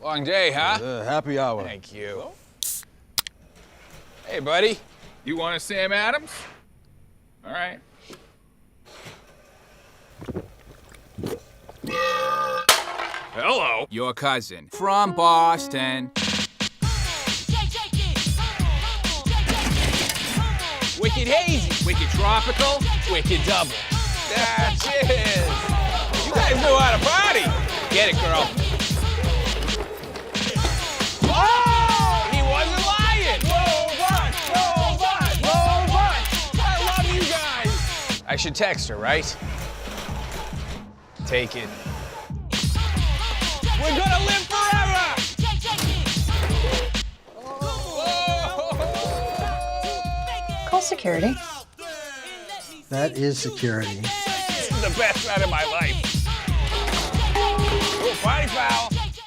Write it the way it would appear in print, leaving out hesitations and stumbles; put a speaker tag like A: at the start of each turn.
A: Long day, huh?
B: Happy hour.
A: Thank you. Hey, buddy.
C: You want a Sam Adams? All right. Hello.
A: Your cousin from Boston. Wicked hazy, wicked tropical, wicked double. That's it. You guys know how to party. Get it, girl. Oh, he wasn't lying. Robot. I love you guys. I should text her, right? Take it. We're gonna live forever.
D: Call security.
E: That is security.
A: This is the best night of my life. Oh, party foul.